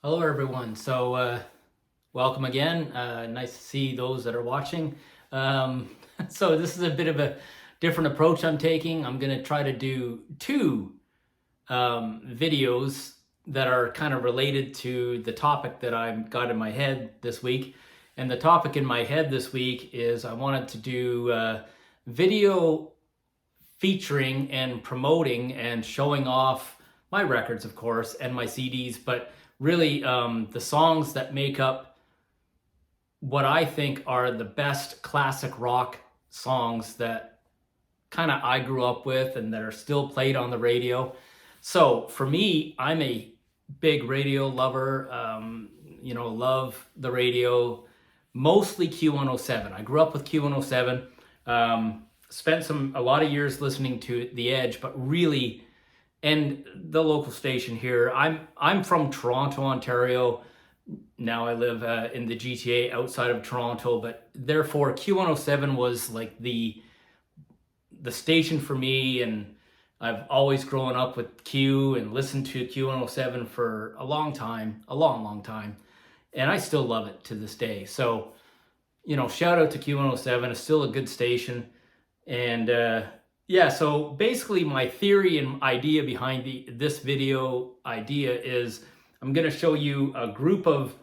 Hello, everyone. Welcome again. Nice to see those that are watching. Um, so, this is a bit of a different approach I'm taking. I'm going to try to do two videos that are kind of related to the topic that I've got in my head this week. And the topic in my head this week is I wanted to do video featuring and promoting and showing off my records, of course, and my CDs, but really the songs that make up what I think are the best classic rock songs that kind of I grew up with and that are still played on the radio. So for me, I'm a big radio lover, love the radio, mostly Q107. I grew up with Q107. Spent a lot of years listening to The Edge, but really, and the local station here. I'm from Toronto, Ontario. Now I live in the GTA outside of Toronto, but therefore Q107 was like the station for me, and I've always grown up with Q and listened to Q107 for a long time, a long, long time, and I still love it to this day. So, shout out to Q107. It's still a good station. And so basically my theory and idea behind this video idea is I'm going to show you a group of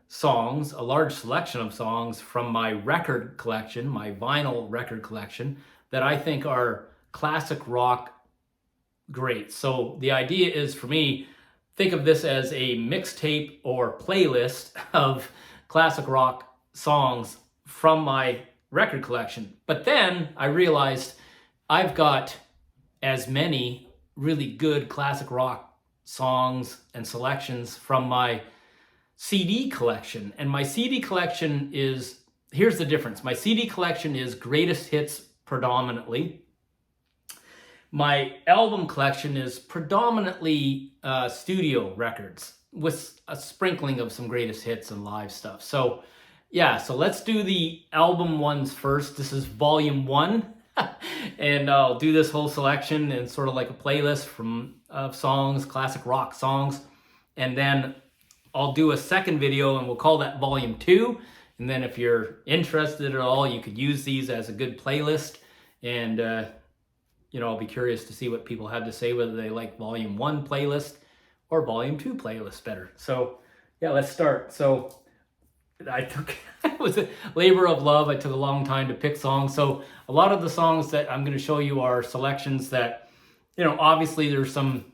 songs, a large selection of songs from my record collection, my vinyl record collection, that I think are classic rock great. So the idea is for me, think of this as a mixtape or playlist of classic rock songs from my record collection. But then I realized I've got as many really good classic rock songs and selections from my CD collection. And my CD collection here's the difference. My CD collection is greatest hits predominantly. My album collection is predominantly studio records with a sprinkling of some greatest hits and live stuff. So let's do the album ones first. This is Volume 1. And I'll do this whole selection and sort of like a playlist of songs, classic rock songs. And then I'll do a second video and we'll call that Volume 2. And then if you're interested at all, you could use these as a good playlist. And, I'll be curious to see what people have to say, whether they like Volume 1 playlist or Volume 2 playlist better. So, let's start. So, it was a labor of love. I took a long time to pick songs. So a lot of the songs that I'm going to show you are selections that, obviously there's some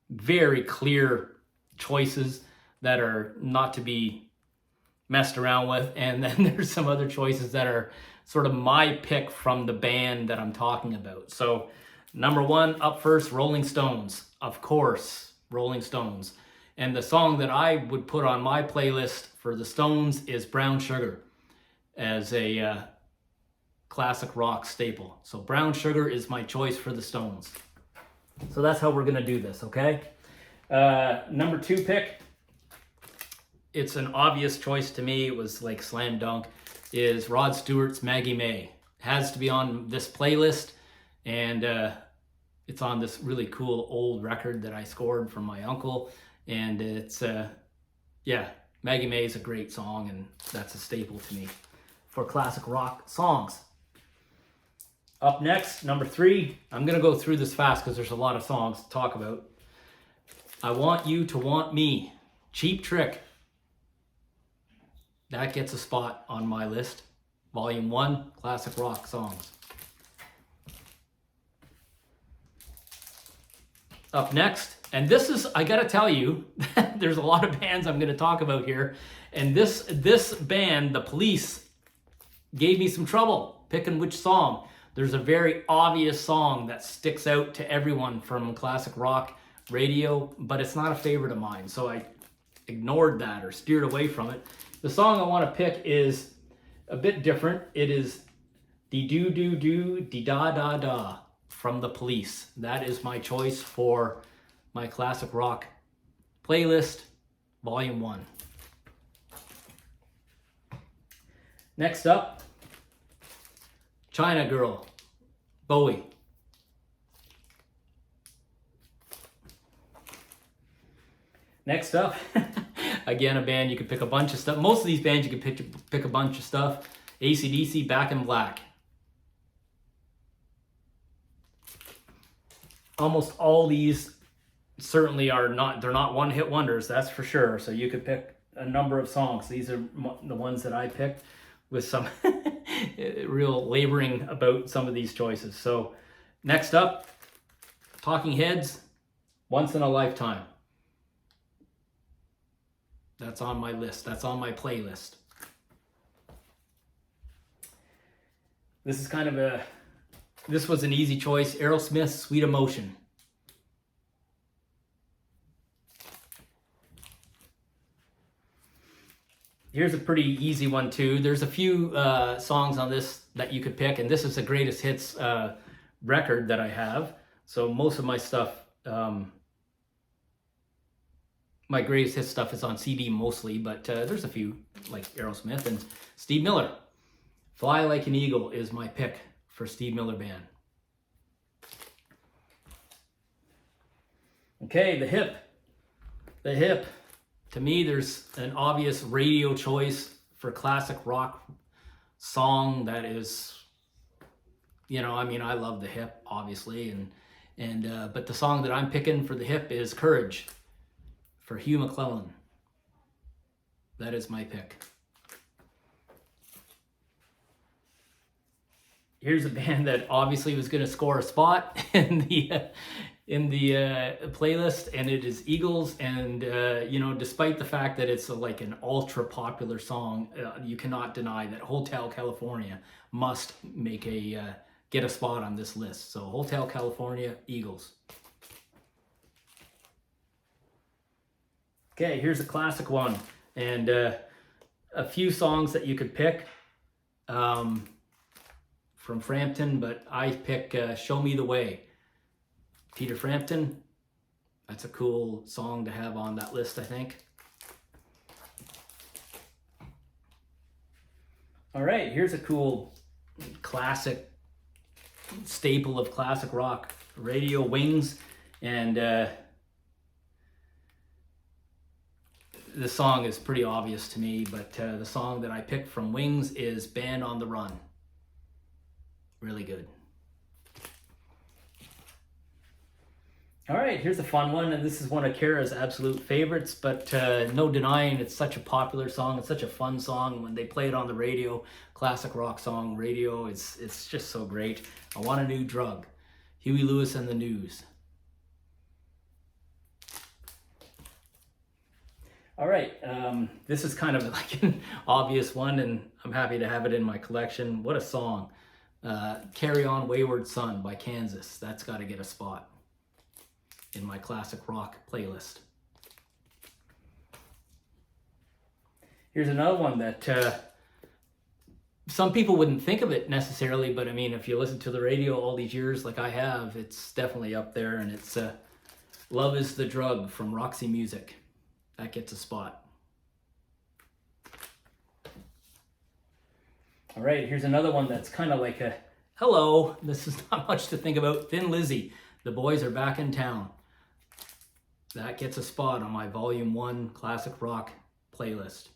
very clear choices that are not to be messed around with. And then there's some other choices that are sort of my pick from the band that I'm talking about. So number one up first, Rolling Stones. Of course, Rolling Stones. And the song that I would put on my playlist for the Stones is Brown Sugar as a classic rock staple. So Brown Sugar is my choice for the Stones. So that's how we're going to do this, okay? Number 2 pick, it's an obvious choice to me. It was like slam dunk, is Rod Stewart's Maggie May. Has to be on this playlist, and it's on this really cool old record that I scored from my uncle. And it's, Maggie May is a great song, and that's a staple to me for classic rock songs. Up next, number 3, I'm going to go through this fast because there's a lot of songs to talk about. I Want You to Want Me, Cheap Trick. That gets a spot on my list. Volume 1, classic rock songs. Up next, and this is, I gotta tell you, there's a lot of bands I'm gonna talk about here, and this band, The Police, gave me some trouble picking which song. There's a very obvious song that sticks out to everyone from classic rock radio, but it's not a favorite of mine, so I ignored that or steered away from it. The song I want to pick is a bit different. It is "Dee Doo Doo Doo Dee Da Da Da" from The Police. That is my choice for my classic rock playlist, Volume 1. Next up, China Girl, Bowie. Next up, again, a band you could pick a bunch of stuff. Most of these bands you could pick a bunch of stuff. AC/DC, Back in Black. Almost all these certainly are not, they're not one-hit wonders, that's for sure. So you could pick a number of songs. These are the ones that I picked with some real laboring about some of these choices. So next up, Talking Heads, Once in a Lifetime. That's on my list. That's on my playlist. This is kind of this was an easy choice. Aerosmith, Sweet Emotion. Here's a pretty easy one too. There's a few songs on this that you could pick, and this is the greatest hits record that I have. So most of my stuff, my greatest hits stuff is on CD mostly, but there's a few like Aerosmith and Steve Miller. Fly Like an Eagle is my pick for Steve Miller Band. Okay, The Hip. The Hip. To me, there's an obvious radio choice for classic rock song that is, you know, I mean, I love The Hip, obviously, but the song that I'm picking for The Hip is Courage for Hugh McClellan. That is my pick. Here's a band that obviously was going to score a spot in the playlist, and it is Eagles. And you know, despite the fact that it's like an ultra popular song, you cannot deny that Hotel California must make get a spot on this list. So Hotel California, Eagles. Okay, here's a classic one, and a few songs that you could pick from Frampton, but I pick Show Me the Way. Peter Frampton, that's a cool song to have on that list, I think. All right, here's a cool classic staple of classic rock, Radio, Wings, and the song is pretty obvious to me, but the song that I picked from Wings is Band on the Run. Really good. All right, here's a fun one, and this is one of Kara's absolute favorites, but no denying it's such a popular song. It's such a fun song. When they play it on the radio, classic rock song, radio, it's just so great. I Want a New Drug, Huey Lewis and the News. All right, this is kind of like an obvious one, and I'm happy to have it in my collection. What a song. Carry On Wayward Son by Kansas. That's got to get a spot in my classic rock playlist. Here's another one that some people wouldn't think of it necessarily, but I mean, if you listen to the radio all these years like I have, it's definitely up there, and it's Love Is the Drug from Roxy Music. That gets a spot. All right, here's another one that's kind of like a, hello, this is not much to think about. Thin Lizzy, The Boys Are Back in Town. That gets a spot on my Volume 1 Classic Rock playlist.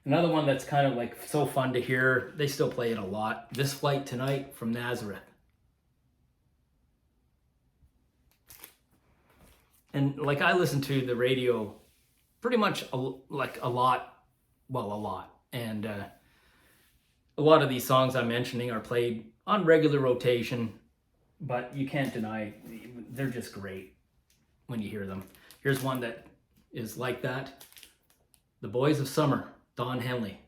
Another one that's kind of like so fun to hear, they still play it a lot. This Flight Tonight from Nazareth. And like I listen to the radio pretty much a lot. And a lot of these songs I'm mentioning are played on regular rotation, but you can't deny they're just great when you hear them. Here's one that is like that. The Boys of Summer, Don Henley.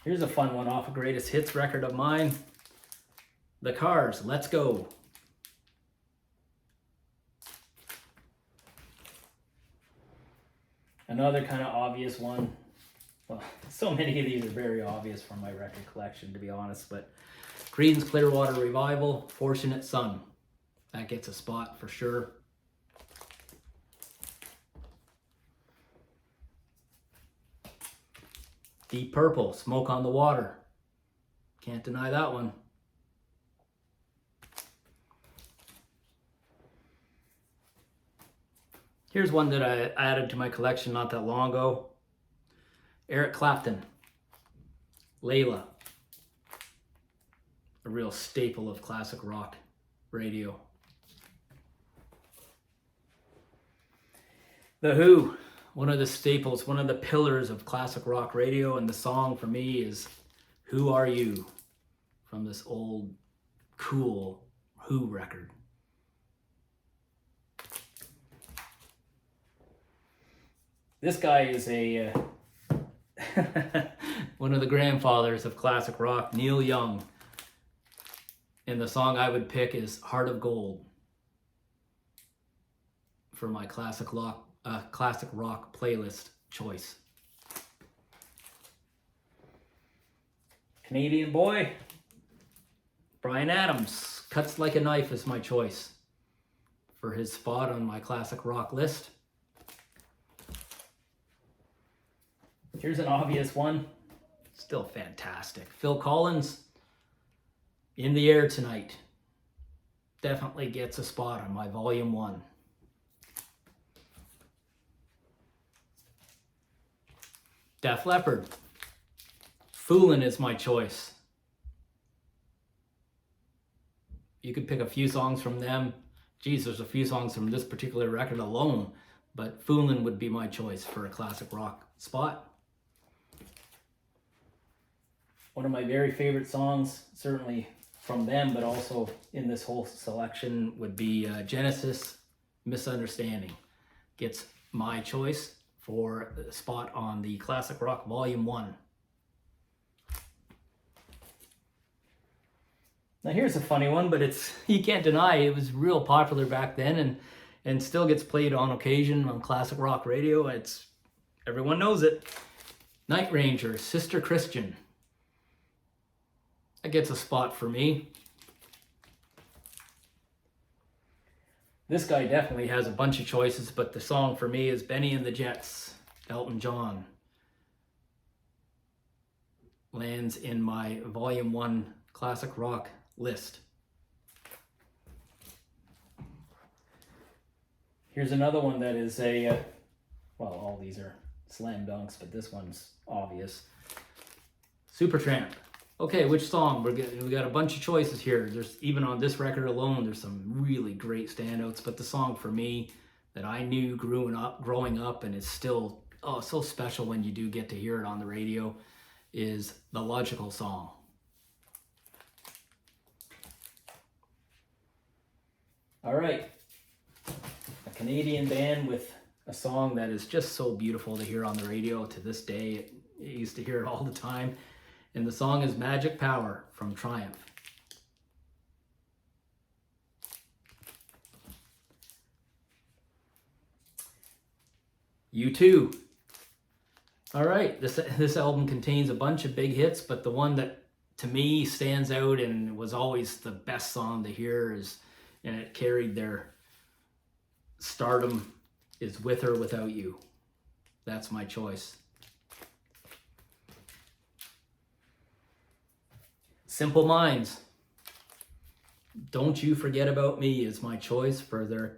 Here's a fun one off a greatest hits record of mine. The Cars, Let's Go. Another kind of obvious one. Well, so many of these are very obvious from my record collection, to be honest, but Creedence Clearwater Revival, Fortunate Son. That gets a spot for sure. Deep Purple, Smoke on the Water. Can't deny that one. Here's one that I added to my collection not that long ago. Eric Clapton, Layla. A real staple of classic rock radio. The Who, one of the staples, one of the pillars of classic rock radio, and the song for me is Who Are You? From this old, cool Who record. This guy is a one of the grandfathers of classic rock, Neil Young. And the song I would pick is Heart of Gold for my classic rock playlist choice. Canadian boy, Bryan Adams, Cuts Like a Knife is my choice for his spot on my classic rock list. Here's an obvious one, still fantastic. Phil Collins, In the Air Tonight. Definitely gets a spot on my Volume 1. Def Leppard, Foolin' is my choice. You could pick a few songs from them. Geez, there's a few songs from this particular record alone, but Foolin' would be my choice for a classic rock spot. One of my very favorite songs, certainly from them, but also in this whole selection, would be Genesis, Misunderstanding. Gets my choice for a spot on the Classic Rock Volume 1. Now here's a funny one, but you can't deny it was real popular back then and still gets played on occasion on classic rock radio. Everyone knows it. Night Ranger, Sister Christian. That gets a spot for me. This guy definitely has a bunch of choices, but the song for me is Benny and the Jets, Elton John. Lands in my Volume 1 classic rock list. Here's another one that is well, all these are slam dunks, but this one's obvious. Supertramp. Okay, which song? We got a bunch of choices here. There's even on this record alone, there's some really great standouts, but the song for me that I knew growing up and is still so special when you do get to hear it on the radio is The Logical Song. All right, a Canadian band with a song that is just so beautiful to hear on the radio to this day. I used to hear it all the time. And the song is Magic Power from Triumph. U2. All right, this album contains a bunch of big hits, but the one that to me stands out and was always the best song to hear and it carried their stardom is With or Without You. That's my choice. Simple Minds, Don't You Forget About Me is my choice for their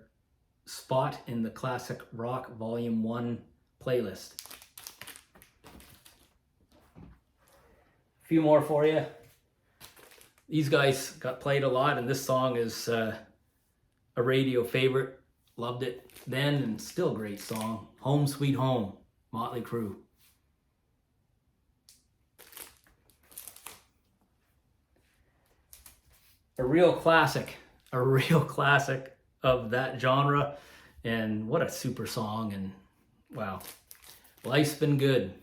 spot in the Classic Rock Volume 1 playlist. A few more for you. These guys got played a lot, and this song is a radio favorite. Loved it then, and still a great song. Home Sweet Home, Motley Crue. A real classic of that genre, and what a super song, and wow. Life's Been Good,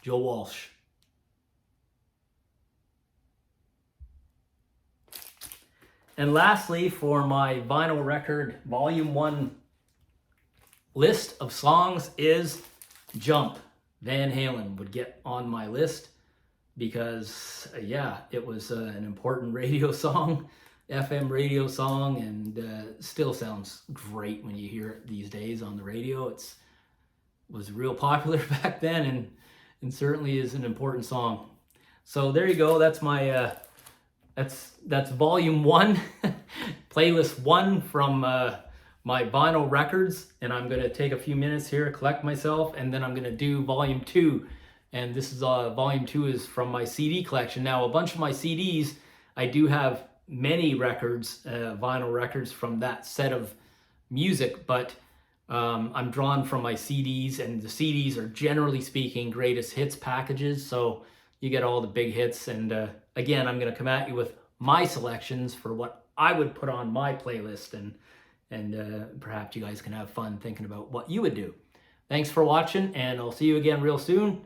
Joe Walsh. And lastly, for my vinyl record Volume 1 list of songs is Jump. Van Halen would get on my list because, it was an important radio song, FM radio song, and still sounds great when you hear it these days on the radio. It was real popular back then and certainly is an important song. So there you go. That's my that's volume 1, playlist 1 from my vinyl records, and I'm gonna take a few minutes here, collect myself, and then I'm gonna do volume 2. And this is volume 2 is from my CD collection. Now, a bunch of my CDs, I do have many records, vinyl records from that set of music, but I'm drawn from my CDs, and the CDs are, generally speaking, greatest hits packages, so you get all the big hits. And again, I'm going to come at you with my selections for what I would put on my playlist, and perhaps you guys can have fun thinking about what you would do. Thanks for watching, and I'll see you again real soon.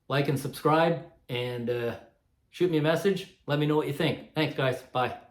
Like and subscribe, and shoot me a message. Let me know what you think. Thanks, guys. Bye.